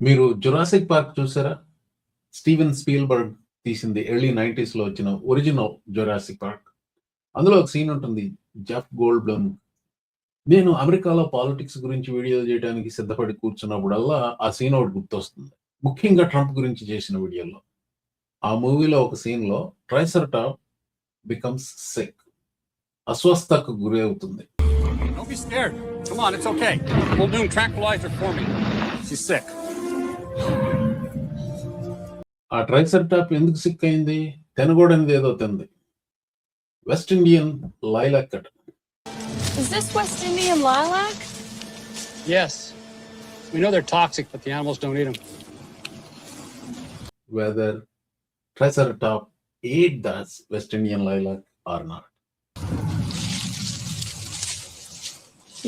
మీరు 'Jurassic park' చూసారా? Steven Spielberg తీసింది ఎర్లీ 90స్‌లో వచ్చిన ఒరిజినల్ 'జురాసిక్ పార్క్'. అందులో ఒక సీన్ ఉంటుంది. జెఫ్ గోల్డ్‌బ్లమ్ నేను అమెరికాలో పాలిటిక్స్ గురించి వీడియోలు చేయడానికి సిద్ధపడి కూర్చున్నప్పుడల్లా ఆ సీన్ ఒకటి గుర్తొస్తుంది. ముఖ్యంగా ట్రంప్ గురించి చేసిన వీడియోలో. ఆ మూవీలో ఒక సీన్‌లో ట్రైసెరటాప్ బికమ్స్ సిక్. అస్వస్థతకు గురి అవుతుంది. Don't be scared. Come on, it's okay. We'll do tranquilizer for me. She's sick. ఆ ట్రైసెరటాప్ ఎందుకు సిక్ అయింది? తినకూడనిది ఏదో తింది. వెస్ట్ ఇండియన్ లైలాక్ అట. Is this West Indian lilac? Yes. We know they're toxic, but the animals don't eat them. Whether Triceratop ate that West Indian lilac or not.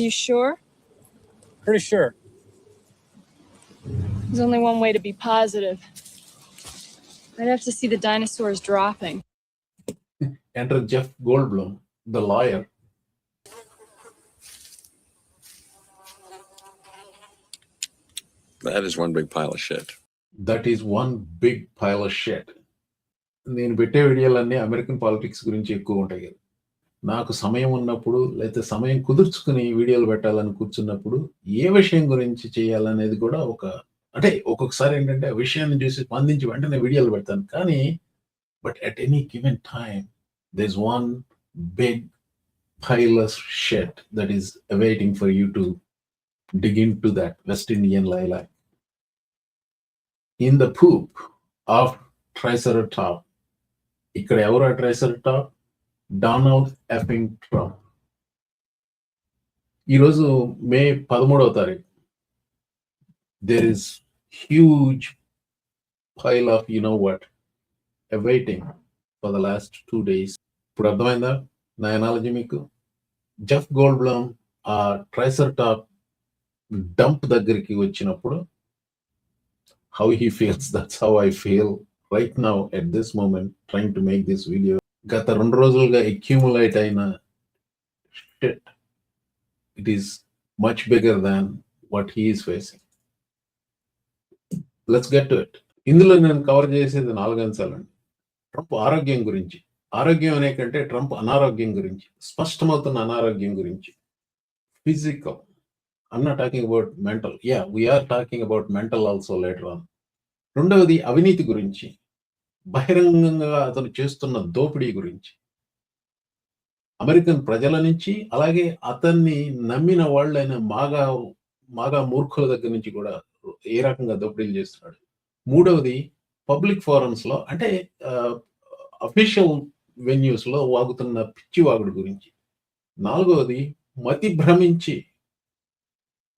You sure? Pretty sure. There's only one way to be positive. I'd have to see the dinosaurs dropping. Enter Jeff Goldblum, the lawyer. That is one big pile of shit. That is one big pile of shit. నేను పెట్టే వీడియోలన్నీ American politics గురించి ఎక్కువ ఉంటాయి కదా. నాకు సమయం ఉన్నప్పుడు లేకపోతే సమయం కుదుర్చుకుని వీడియోలు పెట్టాలని కూర్చున్నప్పుడు ఏ విషయం గురించి చేయాలనేది కూడా అంటే ఒక్కొక్కసారి ఏంటంటే ఆ విషయాన్ని చూసి స్పందించి వెంటనే వీడియోలు పెడతాను. కానీ but at any given time there is one big pile of shit that is awaiting for you to dig into that West Indian lilac. In the poop of Triceratop, ఇక్కడ ఎవరు ఆ Triceratop? Donald effing Trump. ఈరోజు మే 13వ తారీఖు. There is huge pile of you know what awaiting for the last 2 days. ఇప్పుడు అర్థమైందా నా analogy మీకు? Jeff గోల్డ్బ్లమ్ ఆ ట్రైసెరటాప్ డంప్ దగ్గరికి వచ్చినప్పుడు how he feels, that's how I feel right now at this moment trying to make this video. గత 2 రోజులుగా accumulate అయిన shit, it is much bigger than what he is facing. Let's get to it. ఇందులో నేను cover చేసేది 4 అంశాలండి. Trump ఆరోగ్యం గురించి, ఆరోగ్యం అనే కంటే ట్రంప్ అనారోగ్యం గురించి, స్పష్టమవుతున్న అనారోగ్యం గురించి, physical. I'm not talking about mental. We're talking about mental also later on. రెండవది అవినీతి గురించి, బహిరంగంగా అతను చేస్తున్న దోపిడీ గురించి, అమెరికన్ ప్రజల నుంచి, అలాగే అతన్ని నమ్మిన వాళ్ళైన మాగా మూర్ఖుల దగ్గర నుంచి కూడా ఏ రకంగా దోపిడీలు చేస్తున్నాడు. మూడవది పబ్లిక్ ఫోరమ్స్ లో, అంటే అఫీషియల్ వెన్యూస్ లో వాగుతున్న పిచ్చివాగుడు గురించి. నాలుగవది మతి భ్రమించి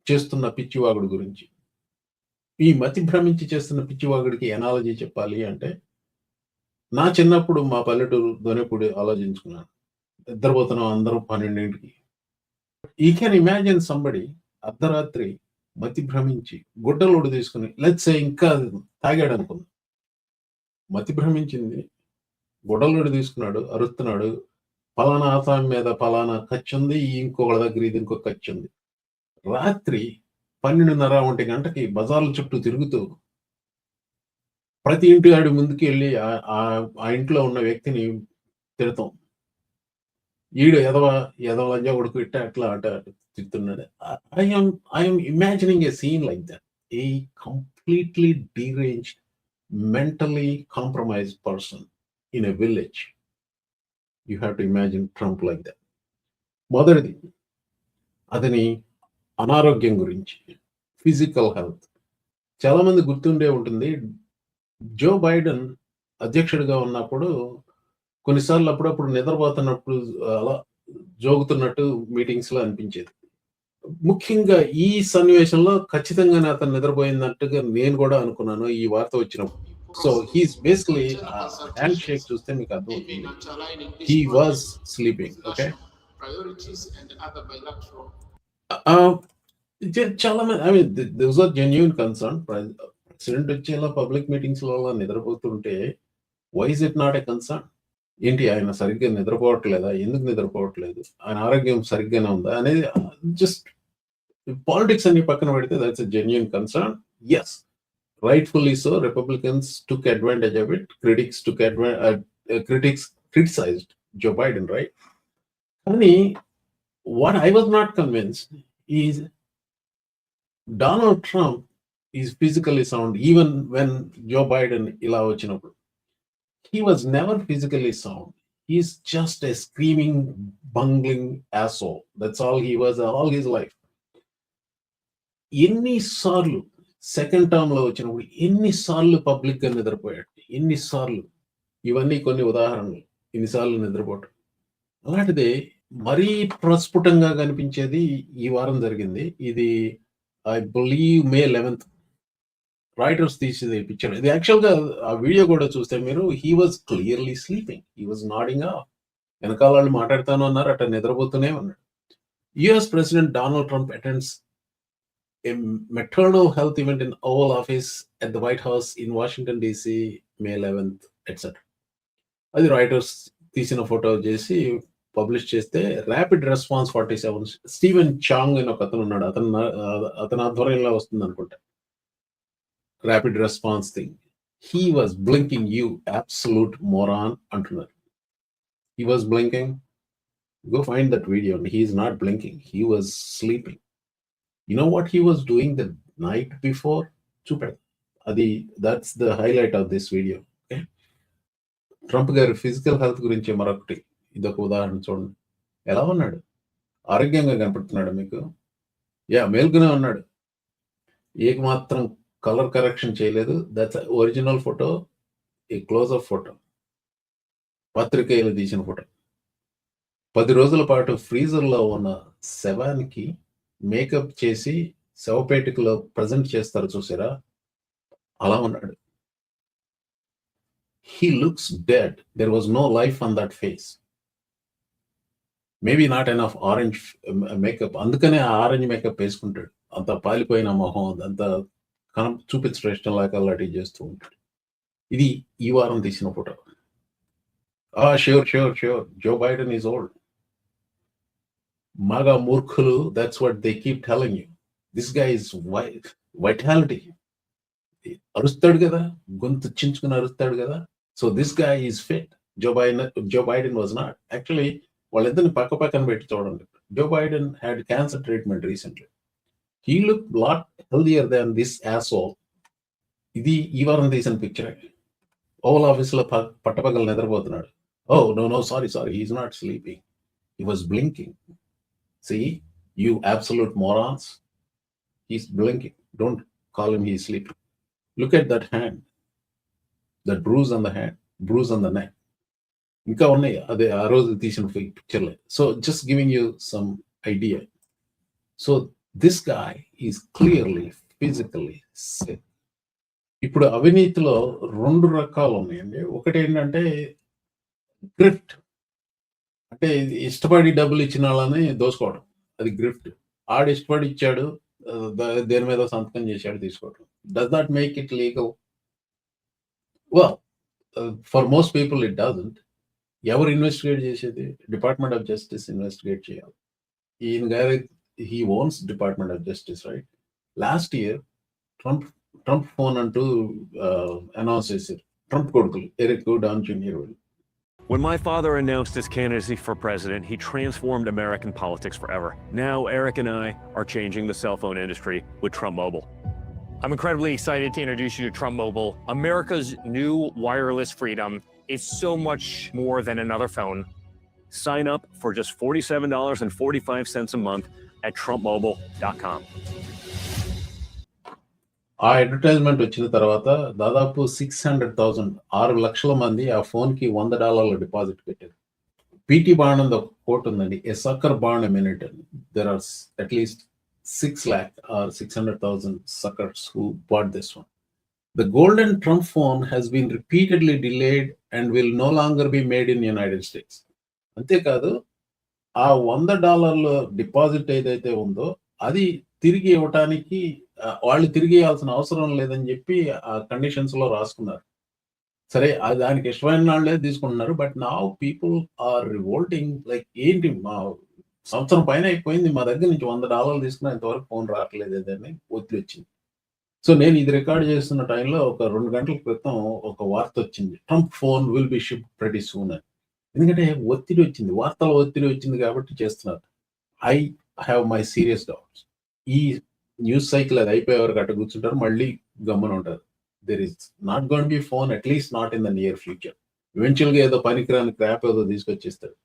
చేస్తున్న పిచ్చివాగుడు గురించి. ఈ మతి భ్రమించి చేస్తున్న పిచ్చివాగుడికి ఎనాలజీ చెప్పాలి అంటే, నా చిన్నప్పుడు మా పల్లెటూరు దొనేపూడి ఆలోచించుకున్నాను. నిద్రపోతున్నాం అందరూ 12ంటికి. యూ కెన్ ఇమాజిన్ సంబడి అర్ధరాత్రి మతి భ్రమించి గుడ్డలోడు తీసుకుని లెట్స్ సే ఇంకా తాగాడు అనుకుందాం. మతి భ్రమించింది, గుడ్డలోడు తీసుకున్నాడు, అరుస్తున్నాడు, పలానా ఆసామి మీద పలానా ఖర్చు ఉంది, ఇంకొకళ్ళ దగ్గర ఇది ఇంకొక ఖర్చు ఉంది. రాత్రి 12:30 గంటకి బజార్ల చుట్టూ తిరుగుతూ ప్రతి ఇంటి ఆడి ముందుకు వెళ్ళి ఆ ఇంట్లో ఉన్న వ్యక్తిని తిడతాం. ఈడు ఎదవ కొడుకు ఇట్ట అట్లా అట తిడుతున్నాడు. I'm imagining a scene like that. A completely deranged, mentally compromised person in a village. You have to imagine Trump like that. మొదటిది అతని అనారోగ్యం గురించి, ఫిజికల్ హెల్త్. చాలా మంది గుర్తుండే ఉంటుంది, జో బైడెన్ అధ్యక్షుడిగా ఉన్నప్పుడు కొన్నిసార్లు అప్పుడప్పుడు నిద్రపోతున్నప్పుడు అలా జోగుతున్నట్టు మీటింగ్స్ లో అనిపించేది. ముఖ్యంగా ఈ సన్నివేశంలో ఖచ్చితంగానే అతను నిద్రపోయినట్టుగా నేను కూడా అనుకున్నాను ఈ వార్త వచ్చినప్పుడు. So he's basically hand shake చూస్తే మీకు అర్థమవుతుంది, హీ వాజ్ స్లీపింగ్. ఓకే, చాలా మంది, I mean this was genuine concern. President వచ్చేలా పబ్లిక్ మీటింగ్స్ లో నిద్రపోతుంటే why is it not a concern? ఏంటి ఆయన సరిగ్గా నిద్రపోవట్లేదా? ఎందుకు నిద్రపోవట్లేదు? ఆయన ఆరోగ్యం సరిగ్గానే ఉందా అనేది జస్ట్ పాలిటిక్స్ అన్ని పక్కన పెడితే that's a genuine concern. Yes, Rightfully so, Republicans took advantage of it. Critics criticized Joe Biden, right? కానీ what I was not convinced is Donald Trump is physically sound even when Joe Biden ఇలా వచ్చినప్పుడు. He was never physically sound. He's just a screaming, bungling asshole. That's all he was all his life. ఎన్నిసార్లు second term లో వచ్చినప్పుడు ఎన్నిసార్లు public గా నిద్రపోయాడు, ఎన్నిసార్లు. ఇవన్నీ కొన్ని ఉదాహరణలు, ఎన్నిసార్లు నిద్రపోవటం. అలాంటిదే మరీ ప్రస్ఫుటంగా కనిపించేది ఈ వారం జరిగింది. ఇది I believe May 11th Reuters తీసేది పిక్చర్. ఇది యాక్చువల్ గా ఆ వీడియో కూడా చూస్తే మీరు, he was clearly sleeping, he was nodding of. వెనకాల వాళ్ళు మాట్లాడుతాను అన్నారు, అట్లా నిద్రపోతూనే ఉన్నాడు. US president Donald Trump attends a maternal health event in Oval Office at the White House in Washington, D.C., May 11th, etc. అది రాయిటర్స్ తీసిన photo చేసి publish చేస్తే, ర్యాపిడ్ రెస్పాన్స్ 47 స్టీవెన్ చాంగ్ అని ఒక అతను ఉన్నాడు, అతని ఆధ్వర్యంలో వస్తుంది అనుకుంటా rapid response thing. He was blinking, you absolute moron అంటున్నారు. He was blinking. Go find that video. He is not blinking, he was sleeping. You know what he was doing the night before? చూపాడు. అది that's the highlight of this video. Okay? Trump గారి physical health గురించి మరొకటి, ఇదొక ఉదాహరణ చూడండి. ఎలా ఉన్నాడు? ఆరోగ్యంగా కనపడుతున్నాడు మీకు? మేల్కొనే ఉన్నాడు. ఏమాత్రం కలర్ కరెక్షన్ చేయలేదు. That's original photo, a closeup photo, పత్రికలు తీసిన ఫోటో. 10 రోజుల పాటు ఫ్రీజర్ లో ఉన్న శవానికి మేకప్ చేసి శవపేటికలో ప్రజెంట్ చేస్తారు చూసారా, అలా ఉన్నాడు. He looks dead. There was no life on that face. Maybe not enough orange makeup, అందుకనే ఆ ఆరెంజ్ మేకప్ వేసుకుంటాడు. అంత పాలిపోయిన మొహం, అంత చూపించడం ఇష్టం లేక అలాంటివి చేస్తూ ఉంటాడు. ఇది ఈ వారం తీసిన photo. Sure Joe Biden is old. మగ మూర్ఖులు, that's what they keep telling you. This guy is vitality. అరుస్తాడు కదా, గొంతు చించుకుని అరుస్తాడు కదా. So this guy is fit. Joe Biden was not. Actually వాళ్ళిద్దరిని పక్క పక్కన పెట్టి చూడండి. Joe Biden had cancer treatment recently. He look lot healthier than this asshole. ఇది ఈ వారం తీసిన పిక్చర్. ఓవల్ ఆఫీస్ లో పట్టపగలు నిద్రపోతున్నాడు. No sorry, he is not sleeping, he was blinking. See, you absolute morons. He's blinking. Don't call him he's sleeping. Look at that hand. That bruise on the hand, bruise on the neck. ఇంకా ఉన్నాయి అదే ఆ రోజు తీసిన పిక్చర్లే. So just giving you some idea. So this guy is clearly physically sick. ఇప్పుడు అవినీతిలో 2 రకాలు ఉన్నాయండి. ఒకటి ఏంటంటే గ్రిఫ్ట్, అంటే ఇష్టపడి డబ్బులు ఇచ్చిన వాళ్ళని దోసుకోవడం, అది గ్రిఫ్ట్. ఆడు ఇష్టపడి ఇచ్చాడు, దేని మీద సంతకం చేశాడు, తీసుకోవడం. Does not make it legal? Well, for most people it doesn't. ఎవరు ఇన్వెస్టిగేట్ చేసేది? డిపార్ట్మెంట్ ఆఫ్ జస్టిస్ ఇన్వెస్టిగేట్ చేయాలి. ఈయన గారి he ones department of justice, right? Last year Trump phone అంటూ అనౌన్స్ చేశారు. ట్రంప్ కొడుకులు ఎరిక్, డాన్ జూనియర్ వాళ్ళు. When my father announced his candidacy for president, he transformed American politics forever. Now, Eric and I are changing the cell phone industry with Trump Mobile. I'm incredibly excited to introduce you to Trump Mobile, America's new wireless freedom. It's so much more than another phone. Sign up for just $47.45 a month at TrumpMobile.com. ఆ advertisement వచ్చిన తర్వాత దాదాపు 600,000 6 లక్షల మంది ఆ phone కి $100 deposit పెట్టారు. PT bond అని ఒక కోట్ ఉందండి, ఏ సక్కర్ బాండ్ a minute. There are at least 6 lakh or 600,000 suckers who bought this one. The golden Trump phone has been repeatedly delayed and will no longer be made in the United States. అంతేకాదు, ఆ $100 deposit ఏదైతే ఉందో అది తిరిగి ఇవ్వటానికి వాళ్ళు తిరిగి ఇవ్వాల్సిన అవసరం లేదని చెప్పి ఆ కండిషన్స్ లో రాసుకున్నారు. సరే, దానికి ఇష్టమైన వాళ్ళే తీసుకుంటున్నారు. But now people are revolting. Like ఏంటి, మా సంవత్సరం పైన అయిపోయింది, మా దగ్గర నుంచి $100 తీసుకున్నా ఇంతవరకు ఫోన్ రావట్లేదు అని ఒత్తిడి వచ్చింది. సో నేను ఇది రికార్డ్ చేస్తున్న టైంలో ఒక 2 గంటల క్రితం ఒక వార్త వచ్చింది. Trump phone will be shipped pretty soon అని. ఎందుకంటే ఒత్తిడి వచ్చింది. వార్తల ఒత్తిడి వచ్చింది కాబట్టి చేస్తున్నారు. I have my serious doubts. ఈ న్యూస్ సైకిల్ అది అయిపోయే వరకు అట్ట కూర్చుంటారు. మళ్ళీ గమ్మున ఉంటారు. There is not gonna be phone at least not in the near future. ఈవెన్చువల్‌గా ఏదో పనికిరాని క్రాప్ ఏదో తీసుకొచ్చేస్తాడు.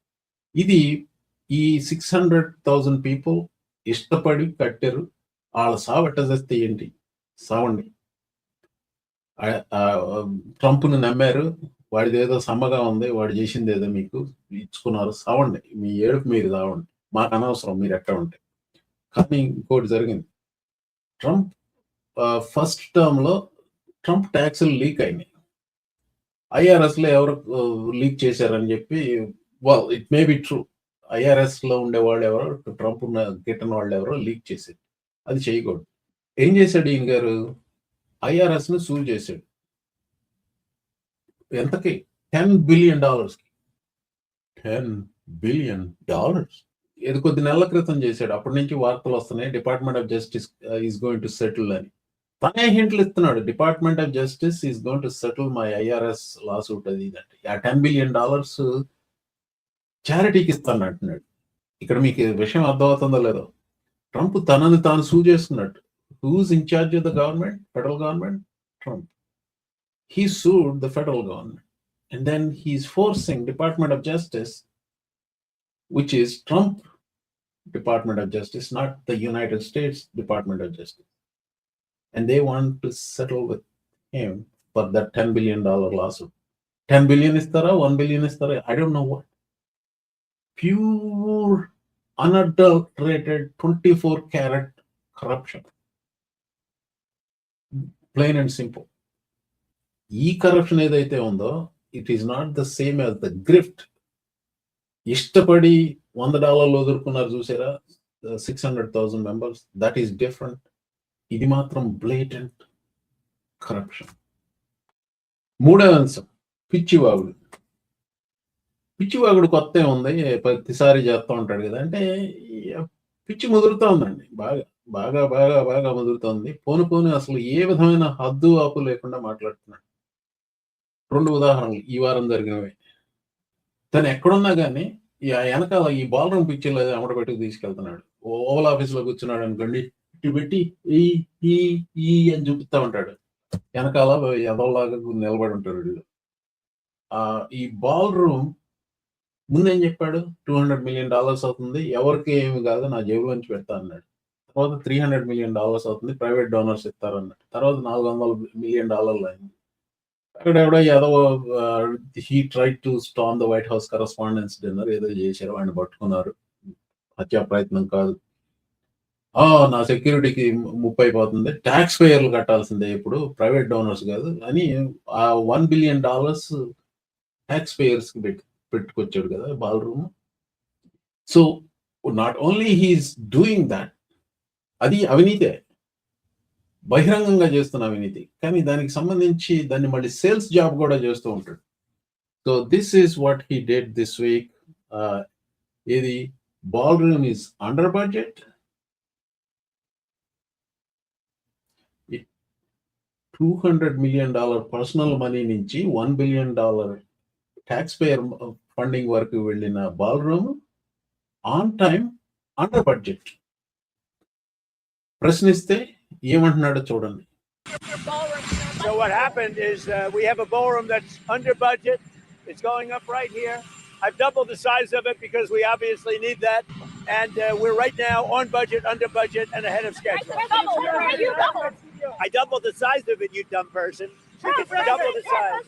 ఇది ఈ 600,000 పీపుల్ ఇష్టపడి కట్టారు. వాళ్ళ సావు ఎట్ట చస్తే ఏంటి? సావండి. ట్రంప్‌ని నమ్మారు. వాడిదేదో సమ్మగా ఉంది. వాడు చేసిందేదో మీకు ఇచ్చుకున్నారు. సావండి. మీ ఏడుపు మీరు సావండి. మాకు అనవసరం మీరు ఎట్ట ఉంటే. కానీ ఇంకోటి జరిగింది. ట్రంప్ ఫస్ట్ టర్మ్‌లో ట్రంప్ ట్యాక్సులు లీక్ అయినాయి. ఐఆర్ఎస్‌లో ఎవరో లీక్ చేశారని చెప్పి ఇట్ మే బి ట్రూ. ఐఆర్ఎస్‌లో ఉండేవాళ్ళు ఎవరో ట్రంప్ గిట్టని వాళ్ళు ఎవరో లీక్ చేశారు. అది చేయకూడదు. ఏం చేశాడు ఈయన గారు? ఐఆర్ఎస్‌ని సూ చేశాడు. ఎంతకి? $10 బిలియన్. $10 బిలియన్. ఇది కొద్ది నెలల క్రితం చేశాడు. అప్పటి నుంచి వార్తలు వస్తున్నాయి. Department of justice is going to settle అని. తనే హింట్లు ఇస్తున్నాడు. Department of justice is going to settle my IRS lawsuit అది ఇదంటే. ఆ $10 బిలియన్ చారిటీకి ఇస్తాను అంటున్నాడు. ఇక్కడ మీకు విషయం అర్థమవుతుందో లేదో. ట్రంప్ తనని తాను సూ చేసుకున్నట్టు. Who's in charge of the government? Federal government? Trump. He sued the federal government. And then he's forcing Department of Justice, which is Trump Department of Justice, not the United States Department of Justice. And they want to settle with him for that $10 billion lawsuit. 10 billion istara, 1 billion istara, I don't know what. Pure, unadulterated, 24-karat corruption. Plain and simple. ఈ corruption ఏదైతే ఉందో it is not the same as the grift. ఇష్టపడి $100 వదులుకున్నారు చూసారా 600,000 members, that is different. ఇది మాత్రం blatant corruption. మూడవ అంశం పిచ్చివాగుడు. పిచ్చివాగుడు కొత్త ఉంది, ప్రతిసారి చేస్తూ ఉంటాడు కదా. అంటే పిచ్చి ముదురుతూ ఉందండి. బాగా బాగా బాగా బాగా ముదురుతోంది. పోను అసలు ఏ విధమైన హద్దు ఆపు లేకుండా మాట్లాడుతున్నాడు. 2 ఉదాహరణలు ఈ వారం జరిగినవి. తను ఎక్కడున్నా కానీ వెనకాల ఈ బాలరం పిచ్చిలో అమట పెట్టుకు తీసుకెళ్తున్నాడు. ఓవల్ ఆఫీస్లో కూర్చున్నాడు అనుకోండి, ఇటు పెట్టి ఈ అని చూపిస్తా ఉంటాడు. వెనకాల ఎదవలాగా నిలబడి ఉంటాడు వీళ్ళు. ఈ బాల్ రూమ్ ముందేం చెప్పాడు? $200 మిలియన్ అవుతుంది, ఎవరికి ఏమి కాదు, నా జేబులోంచి పెడతా అన్నాడు. తర్వాత $300 మిలియన్ అవుతుంది, ప్రైవేట్ డోనర్స్ ఇస్తారన్నాడు. తర్వాత $400 మిలియన్ అయింది. అక్కడ ఎవడో ఏదో he try to storm the white house correspondence dinner ఏదో చేశారు, ఆయన పట్టుకున్నారు. హత్యా ప్రయత్నం కాదు. నా సెక్యూరిటీకి ముప్పు అయిపోతుంది, ట్యాక్స్ పేయర్లు కట్టాల్సిందే ఇప్పుడు, ప్రైవేట్ డోనర్స్ కాదు అని ఆ $1 బిలియన్ ట్యాక్స్ పేయర్స్ కి పెట్టుకొచ్చాడు కదా ballroom. So not only he is doing that, అది అవినీతే, బహిరంగంగా చేస్తున్న అవినీతి. కానీ దానికి సంబంధించి దాన్ని మళ్ళీ సేల్స్ జాబ్ కూడా చేస్తూ ఉంటాడు. So this is what he did this week. ఇది ballroom is under budget. $200 million personal money నుంచి $1 బిలియన్ ట్యాక్స్ పేయర్ ఫండింగ్ వరకు వెళ్ళిన ballroom on time under budget. ప్రశ్నిస్తే ఏమంటున్నాడో చూడండి. So what happened is we have a ballroom that's under budget. It's going up right here. I've doubled the size of it because we obviously need that. And we're right now on budget, under budget, and ahead of schedule. I doubled the size of it, you dumb person. Double the size.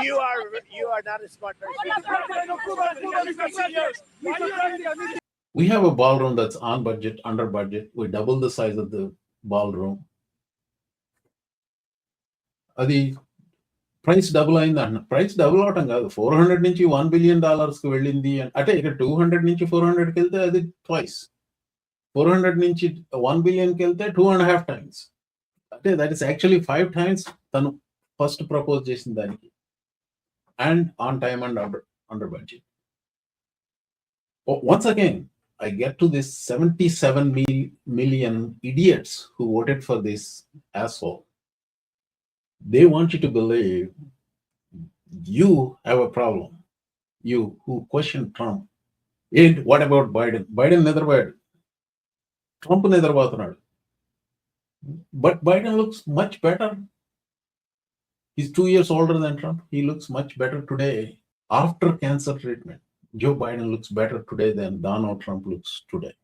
You are not a smart person. We have a ballroom that's on budget, under budget. We double the size of the ballroom. అది price double అయింది అన్న. Price double అవటం కాదు, 400 నుంచి $1 billion కి వెళ్ళింది అంటే ఇక్కడ 200 నుంచి 400కి వెళ్తే అది ట్వైస్, 400 నుంచి $1 బిలియన్కి వెళ్తే 2.5 times. అంటే దట్ ఈస్ యాక్చువల్లీ 5 times తను ఫస్ట్ ప్రపోజ్ చేసిన దానికి. And on time and under budget. Once again I get to this 77 million idiots who voted for this asshole. They want you to believe you have a problem. You who question Trump. And what about Biden? Biden నిద్రపోయాడు. Trump నిద్రపోతున్నాడు. But Biden looks much better. He's 2 years older than Trump. He looks much better today after cancer treatment. Joe Biden looks better today than Donald Trump looks today.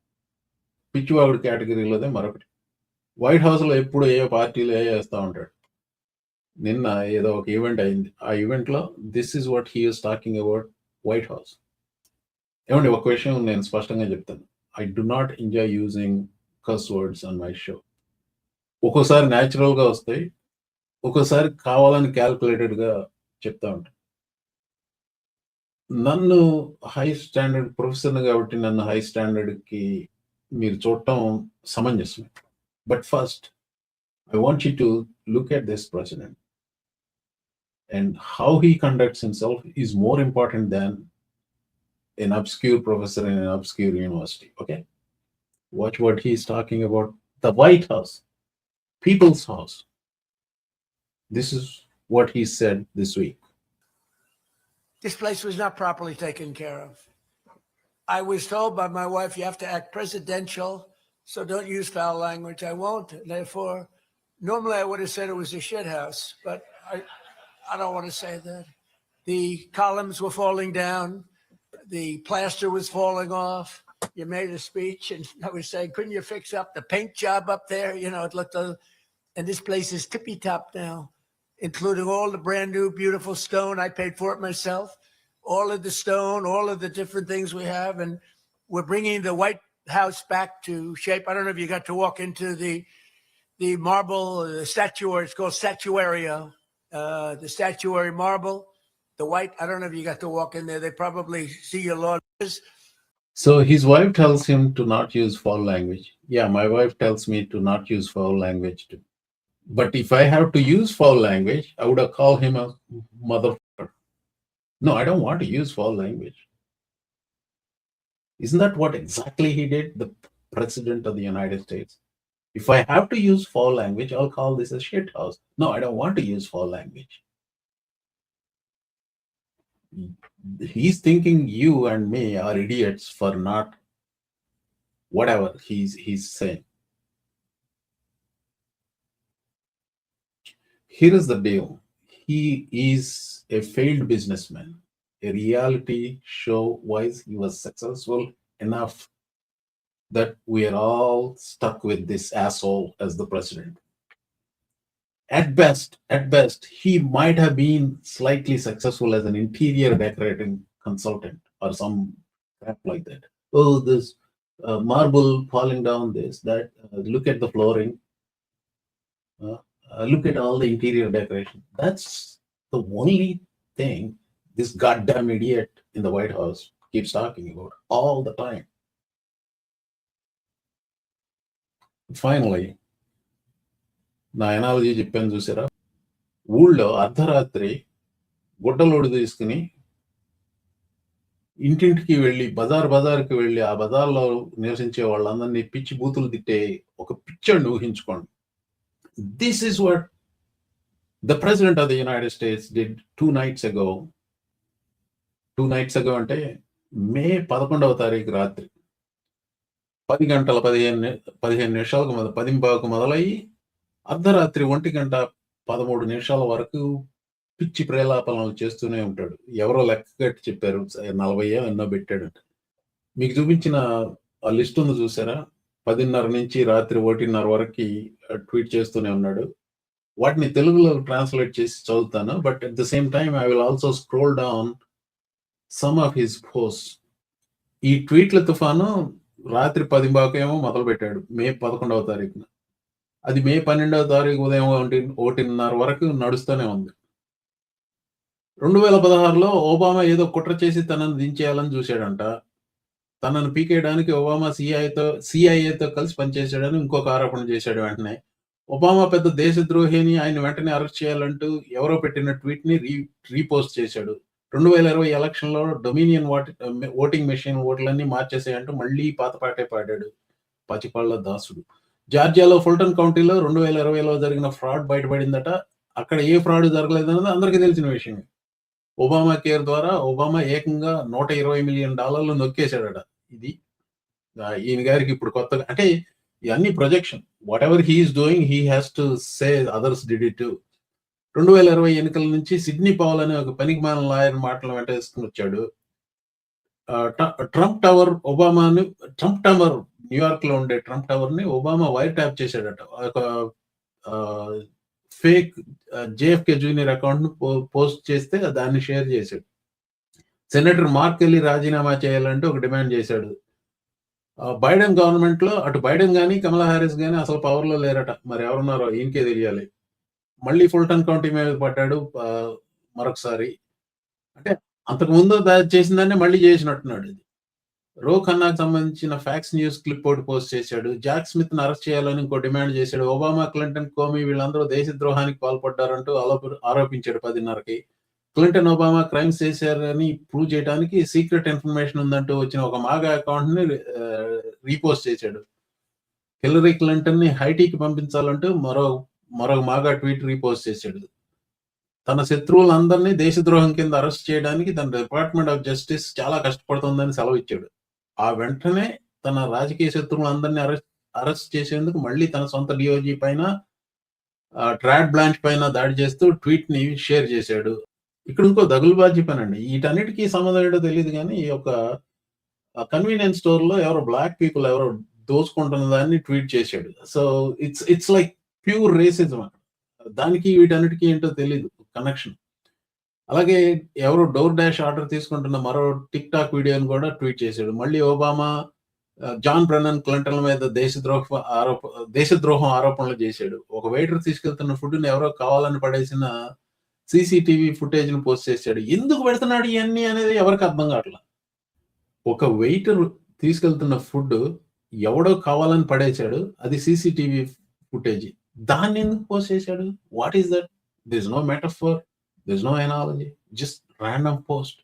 పిచ్చివాగుడు కేటగిరీలోదే మరొకటి. White హౌస్లో ఎప్పుడు ఏ పార్టీలు వేస్తూ ఉంటాడు. నిన్న ఏదో ఒక ఈవెంట్ అయింది. ఆ ఈవెంట్లో this is what he is talking about white house. ఏమండి, ఒక విషయం నేను స్పష్టంగా చెప్తాను. I do not enjoy using curse words on my show. ఒక్కోసారి న్యాచురల్గా వస్తాయి, ఒక్కోసారి కావాలని క్యాల్కులేటెడ్గా చెప్తా ఉంటాను. నన్ను హై స్టాండర్డ్ ప్రొఫెసర్ కాబట్టి నన్ను హై స్టాండర్డ్కి మీరు చూడటం సమంజసమే. But first I want you to look at this president and how he conducts himself is more important than an obscure professor in an obscure university. Okay, watch what he's talking about. The White House, people's house. This is what he said this week. This place was not properly taken care of. I was told by my wife, you have to act presidential, so don't use foul language. I won't. Therefore, normally I would have said it was a shit house, but I don't want to say that. The columns were falling down. The plaster was falling off. You made a speech, and I was saying, couldn't you fix up the paint job up there? You know, it looked, and this place is tippy top now, including all the brand new, beautiful stone. I paid for it myself. All of the stone, all of the different things we have, and we're bringing the White House back to shape. I don't know if you got to walk into the marble statuary. It's called statuario, the statuary marble. The white, I don't know if you got to walk in there. They probably see your Lord. So his wife tells him to not use foul language. Yeah, my wife tells me to not use foul language too. But if I have to use foul language, I would have called him a motherfucker. No, I don't want to use foul language. Isn't that what exactly he did, the president of the United States? If I have to use foul language, I'll call this a shit house. No, I don't want to use foul language. He's thinking you and me are idiots for not whatever he's saying. Here is the deal. He is a failed businessman. A reality show wise, he was successful enough that we are all stuck with this asshole as the president. At best, he might have been slightly successful as an interior decorating consultant or some crap like that. Oh, this marble falling down, this, that, look at the flooring, look at all the interior decoration. That's the only thing this goddamn idiot in the White House keeps talking about all the time. Finally, నా analogy చెప్పాను చూసారా, ఊళ్ళో అర్ధరాత్రి గుడ్డలోడు తీసుకుని ఇంటింటికి వెళ్ళి బజార్కి వెళ్ళి ఆ బజార్లో నివసించే వాళ్ళందరినీ పిచ్చి బూతులు తిట్టే ఒక పిక్చర్ని ఊహించుకోండి. This is what the president of the United states did 2 nights ago. 2 nights ago అంటే మే 11వ తారీఖు రాత్రి 10 గంటల 15 నిమిషాలకు 10:15కు మొదలయ్యి అర్ధరాత్రి 1:13 వరకు పిచ్చి ప్రేలాపనలు చేస్తూనే ఉంటాడు. ఎవరో లెక్క కట్టి చెప్పారు 40 ఎన్నో పెట్టాడంట. మీకు చూపించిన ఆ లిస్ట్ ఉంది చూసారా, 10:30 నుంచి రాత్రి 1:30 వరకు ట్వీట్ చేస్తూనే ఉన్నాడు. వాటిని తెలుగులో ట్రాన్స్లేట్ చేసి చదువుతాను. But at the same time I will also scroll down some of his post. ఈ ట్వీట్ల తుఫాను రాత్రి 10:15 మొదలు పెట్టాడు మే 11వ తారీఖున. అది మే 12వ తారీఖు ఉదయం 1:30 వరకు నడుస్తూనే ఉంది. 2016లో ఒబామా ఏదో కుట్ర చేసి తనను దించేయాలని చూశాడంట. తనను పీకేయడానికి ఒబామా సిఐఏతో కలిసి పనిచేశాడని ఇంకొక ఆరోపణ చేశాడు. వెంటనే ఒబామా పెద్ద దేశద్రోహిని, ఆయన వెంటనే అరెస్ట్ చేయాలంటూ ఎవరో పెట్టిన ట్వీట్ ని రీపోస్ట్ చేశాడు. 2020 ఎలక్షన్‌లో డొమినియన్ ఓటింగ్ మెషిన్ ఓట్లన్నీ మార్చేసాయంటూ మళ్ళీ పాత పాటే పాడాడు. పచ్చిపాళ్ళ దాసుడు. జార్జియాలో ఫుల్టన్ కౌంటీలో 2020లో జరిగిన ఫ్రాడ్ బయటపడిందట. అక్కడ ఏ ఫ్రాడ్ జరగలేదన్నది అందరికీ తెలిసిన విషయమే. ఒబామా కేర్ ద్వారా ఒబామా ఏకంగా $120 మిలియన్ నొక్కేసాడట. ఇది ఈయన గారికి ఇప్పుడు కొత్తగా అంటే ఇవన్నీ projection. What ever he is doing he has to say others did it to. 2020 ఎన్నికల నుంచి సిడ్నీ పవల్ అనే ఒక పనికిమాలిన లాయర్ మాటలు వెంటేసుకుని వచ్చాడు. ట్రంప్ టవర్ న్యూయార్క్ లో ఉండే ట్రంప్ టవర్ ని ఒబామా వైర్ ట్యాప్ చేశాడట. ఒక ఫేక్ జేఎఫ్కే జూనియర్ అకౌంట్ ను పోస్ట్ చేస్తే దాన్ని షేర్ చేశాడు. సెనేటర్ మార్క్ కెల్లీ రాజీనామా చేయాలంటే ఒక డిమాండ్ చేశాడు. బైడెన్ గవర్నమెంట్ లో అటు బైడెన్ గానీ కమలా హ్యారిస్ గానీ అసలు పవర్ లో లేరట. మరి ఎవరున్నారో ఈయనకే తెలియాలి. మళ్ళీ ఫుల్టన్ కౌంటీ మీద పడ్డాడు మరొకసారి. అంటే అంతకు ముందు చేసిందాన్ని మళ్ళీ చేసినట్టున్నాడు. ఇది రో ఖన్నాకు సంబంధించిన ఫ్యాక్స్ న్యూస్ క్లిప్ ఒకటి పోస్ట్ చేశాడు. జాక్ స్మిత్ ను అరెస్ట్ చేయాలని ఇంకో డిమాండ్ చేశాడు. ఒబామా, క్లింటన్, కోమీ వీళ్ళందరూ దేశద్రోహానికి పాల్పడ్డారంటూ ఆరోపించాడు 10:30కి. క్లింటన్, ఒబామా క్రైమ్స్ చేశారని ప్రూవ్ చేయడానికి సీక్రెట్ ఇన్ఫర్మేషన్ ఉందంటూ వచ్చిన ఒక మాగా అకౌంట్ ని రీపోస్ట్ చేశాడు. హిల్లరీ క్లింటన్ ని హైటీకి పంపించాలంటూ మరో మాగా ట్వీట్ రీపోస్ట్ చేశాడు. తన శత్రువులందరినీ దేశద్రోహం కింద అరెస్ట్ చేయడానికి తన డిపార్ట్మెంట్ ఆఫ్ జస్టిస్ చాలా కష్టపడుతుందని సెలవు ఇచ్చాడు. ఆ వెంటనే తన రాజకీయ శత్రువులందరినీ అరెస్ట్ చేసేందుకు మళ్ళీ తన సొంత డిఓజీ పైన ట్రాడ్ బ్లాంచ్ పైన దాడి చేస్తూ ట్వీట్ ని షేర్ చేశాడు. ఇక్కడ ఇంకో దగులుబాజీ పని అండి. వీటన్నిటికీ సంబంధం ఏంటో తెలియదు కానీ ఈ యొక్క కన్వీనియన్స్ స్టోర్ లో ఎవరో బ్లాక్ పీపుల్ ఎవరో దోచుకుంటున్న దాన్ని ట్వీట్ చేశాడు. So it's like pure racism. దానికి వీటన్నిటికీ ఏంటో తెలియదు కనెక్షన్. అలాగే ఎవరో డోర్ డాష్ ఆర్డర్ తీసుకుంటున్న మరో టిక్ టాక్ వీడియోని కూడా ట్వీట్ చేశాడు. మళ్ళీ ఒబామా, జాన్ బ్రెన్నన్, క్లింటన్ల మీద దేశద్రోహం ఆరోపణలు చేశాడు. ఒక వెయిటర్ తీసుకెళ్తున్న ఫుడ్ ని ఎవరో కావాలని పడేసిన సీసీటీవీ ఫుటేజ్ ను పోస్ట్ చేశాడు. ఎందుకు పెడుతున్నాడు ఇవన్నీ అనేది ఎవరికి అర్థం కావట్లా. ఒక వెయిటర్ తీసుకెళ్తున్న ఫుడ్ ఎవడో కావాలని పడేశాడు, అది సీసీటీవీ ఫుటేజ్. దాన్ని ఎందుకు పోస్ట్ చేశాడు? What is that? This no metaphor, this no analogy, just random post.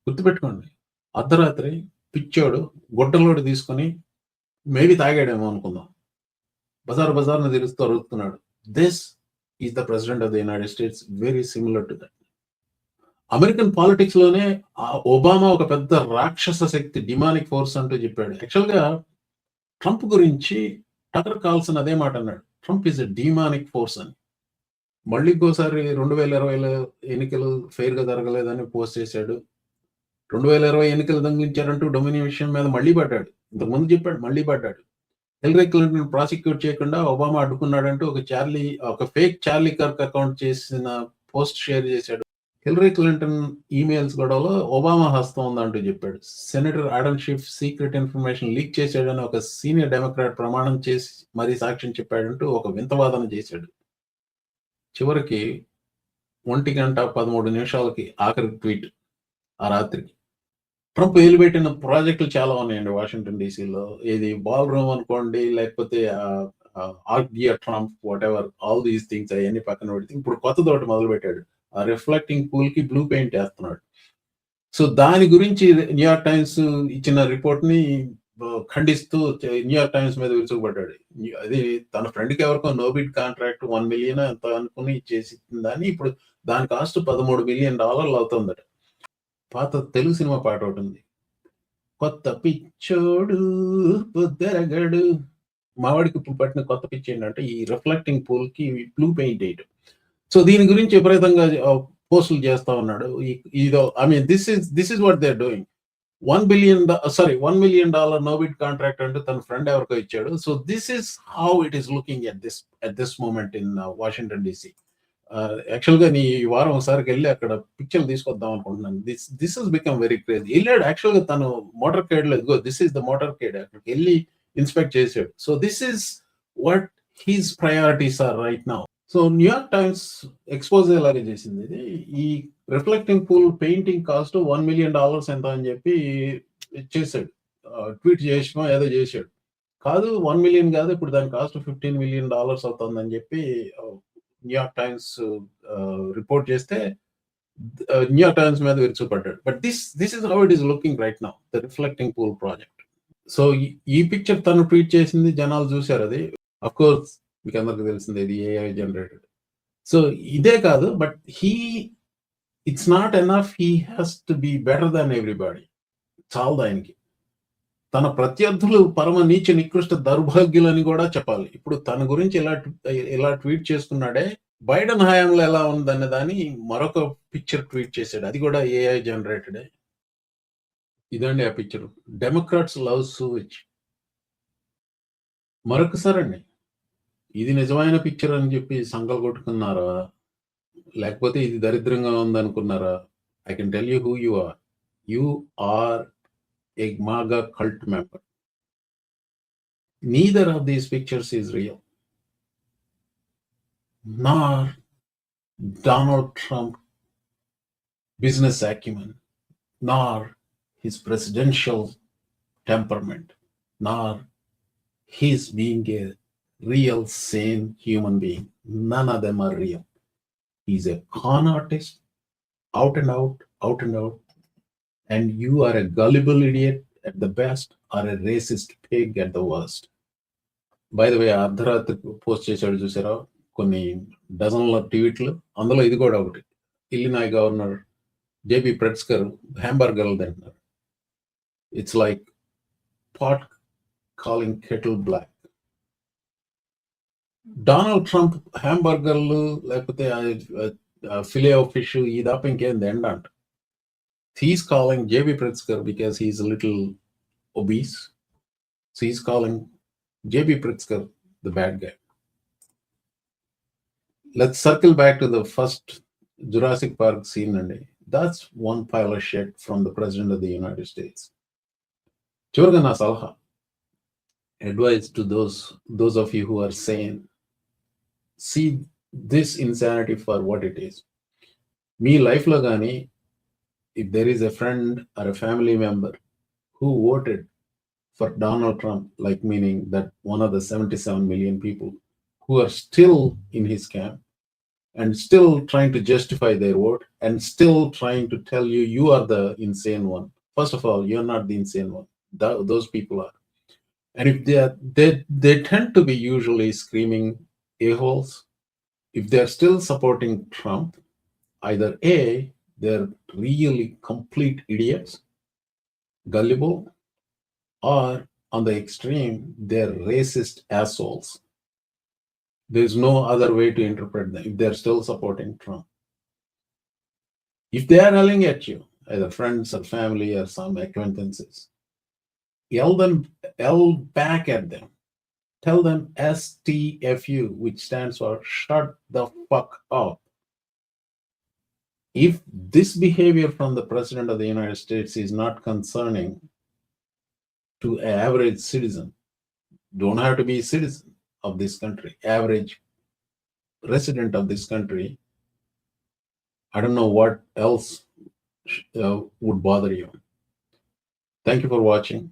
గుర్తుపెట్టుకోండి, అర్ధరాత్రి పిచ్చోడు గుడ్డలోడు తీసుకొని మేబీ తాగాడేమో అనుకుందాం, బజార్ను తిరుగుతూ అరుగుతున్నాడు. This is the president of the United States. Very similar to that. American politics లోనే ఒబామా ఒక పెద్ద రాక్షస శక్తి, డిమానిక్ ఫోర్స్ అంటూ చెప్పాడు. యాక్చువల్ గా ట్రంప్ గురించి టకర్ కార్ల్సన్ అదే మాట అన్నాడు. Trump is a demonic force అని. మళ్ళీ ఇంకోసారి 2020లో ఎన్నికలు ఫెయిర్ గా జరగలేదని పోస్ట్ చేశాడు. 2020 ఎన్నికలు దొంగిలించారంటూ డొమినియన్ విషయం మీద మళ్ళీ పడ్డాడు. ఇంతకుముందు చెప్పాడు, మళ్ళీ పడ్డాడు. హిల్లరీ క్లింటన్ ప్రాసిక్యూట్ చేయకుండా ఒబామా అడ్డుకున్నాడంటూ ఒక ఫేక్ చార్లీ కర్క్ అకౌంట్ చేసిన పోస్ట్ షేర్ చేశాడు. హిల్లరీ క్లింటన్ ఈమెయిల్స్ గొడవలో ఒబామా హస్తం ఉందంటూ చెప్పాడు. Senator Adam Schiff secret information leak చేశాడని ఒక సీనియర్ డెమోక్రాట్ ప్రమాణం చేసి మరీ సాక్ష్యం చెప్పాడంటూ ఒక వింత వాదన చేశాడు. చివరికి 1:13 ఆఖరి ట్వీట్ ఆ రాత్రికి. ట్రంప్ ఏలుపెట్టిన ప్రాజెక్టులు చాలా ఉన్నాయండి వాషింగ్టన్ డీసీలో. ఇది బాల్ రూమ్ అనుకోండి, లేకపోతే ఆర్డియర్ Trump, whatever, all these things అవన్నీ పక్కన పెడితే ఇప్పుడు కొత్త తోటి మొదలు పెట్టాడు. ఆ రిఫ్లెక్టింగ్ పూల్ కి బ్లూ పెయింట్ వేస్తున్నాడు. సో దాని గురించి న్యూయార్క్ టైమ్స్ ఇచ్చిన రిపోర్ట్ ని ఖండిస్తూ న్యూయార్క్ టైమ్స్ మీద విరుచుకుపడ్డాడు. అది తన ఫ్రెండ్ కి ఎవరికో నోబిడ్ కాంట్రాక్ట్ $1 మిలియన్ ఎంత అనుకుని చేసిందని ఇప్పుడు దాని కాస్ట్ $13 మిలియన్ అవుతుందట. పాత తెలుగు సినిమా పాట ఒకటి ఉంది, కొత్త పిచ్చోడు పొద్దరగడు. మావాడికి ఇప్పుడు పట్టిన కొత్త పిచ్చి ఏంటంటే ఈ రిఫ్లెక్టింగ్ పూల్ కి బ్లూ పెయింట్ వేయడం. సో దీని గురించి విపరీతంగా పోస్టులు చేస్తా ఉన్నాడు. ఇదో this is what they are doing. $1 million no bid contract అంటూ తన ఫ్రెండ్ ఎవరికో ఇచ్చాడు. So this is how it is looking at this moment in Washington DC. Actual గా ఈ వారం ఒకసారికి వెళ్ళి అక్కడ పిక్చర్లు తీసుకొద్దాం అనుకుంటున్నాను. This is become very crazy. వెళ్ళాడు యాక్చువల్ గా తను మోటార్ కేడ్ లో, this is the motorcade, అక్కడికి వెళ్ళి ఇన్స్పెక్ట్ చేశాడు. So this is what his priorities are right now. So New York Times expose ఎలాగే చేసింది. ఇది ఈ reflecting pool painting cost $1 million ఎంత అని చెప్పి చేశాడు. ట్వీట్ చేసినా ఏదో చేశాడు. కాదు 1 మిలియన్ కాదు, ఇప్పుడు దాని కాస్ట్ $15 మిలియన్ అవుతుందని చెప్పి న్యూయార్క్ టైమ్స్ రిపోర్ట్ చేస్తే న్యూయార్క్ టైమ్స్ మీద విరుచుపడ్డాడు. But this is how it is looking right now, the reflecting pool project. So ఈ పిక్చర్ తను ట్వీట్ చేసింది, జనాలు చూశారు. అది అఫ్ కోర్స్ మీకు అందరికి తెలిసింది, ఇది ఏఐ జనరేటెడ్. సో ఇదే కాదు, but it's not enough, he has to be better than everybody. చాలదు ఆయనకి. తన ప్రత్యర్థులు పరమ నీచ నికృష్ట దౌర్భాగ్యులని కూడా చెప్పాలి. ఇప్పుడు తన గురించి ఇలా ట్వీట్ చేసుకున్నాడే, బైడెన్ హయాంలో ఎలా ఉందనే దాన్ని మరొక పిక్చర్ ట్వీట్ చేశాడు, అది కూడా ఏఐ జనరేటెడే. ఇదండి ఆ పిక్చర్. Democrats love సూవిచ్. మరొకసారి అండి, ఇది నిజమైన పిక్చర్ అని చెప్పి సంకల్ కొట్టుకున్నారా, లేకపోతే ఇది దరిద్రంగా ఉందనుకున్నారా? I can tell you who you are. You are a MAGA cult member. Neither of these pictures is real, nor Donald Trump business acumen, nor his presidential temperament, nor his being a real sane human being. None of them are real. He's a con artist, out and out. And you are a gullible idiot at the best, or a racist pig at the worst. By the way, అర్ధరాత్రి post చేశాడు చూసారా కొన్ని డజన్ల ట్వీట్లు, అందులో ఇది కూడా ఒకటి. ఇల్లినాయ్ గవర్నర్ జేబీ ప్రెట్స్కర్ హ్యాంబర్గర్లు తింటున్నారు. It's like pot calling kettle black. Donald Trump హ్యాంబర్గర్లు లేకపోతే ఫిలే ఆఫ్ ఫిష్ ఈ తప్ప ఇంకేం తిండ. He's calling J.B. Pritzker because he's a little obese. So he's calling J.B. Pritzker the bad guy. Let's circle back to the first Jurassic Park scene. And that's one pile of shit from the President of the United States. Chivarga na salaha advice to those of you who are sane. See this insanity for what it is. Me life lo gaani, if there is a friend or a family member who voted for Donald Trump, like meaning that one of the 77 million people who are still in his camp and still trying to justify their vote and still trying to tell you are the insane one. First of all, you're not the insane one. Those people are. And if they tend to be usually screaming a-holes, if they're still supporting Trump, either A, they're really complete idiots, gullible, or on the extreme, they're racist assholes. There's no other way to interpret them if they're still supporting Trump. If they are yelling at you, either friends or family or some acquaintances, yell back at them. Tell them STFU, which stands for shut the fuck up. If this behavior from the President of the United States is not concerning to an average citizen, don't have to be a citizen of this country, average resident of this country, I don't know what else would bother you. Thank you for watching.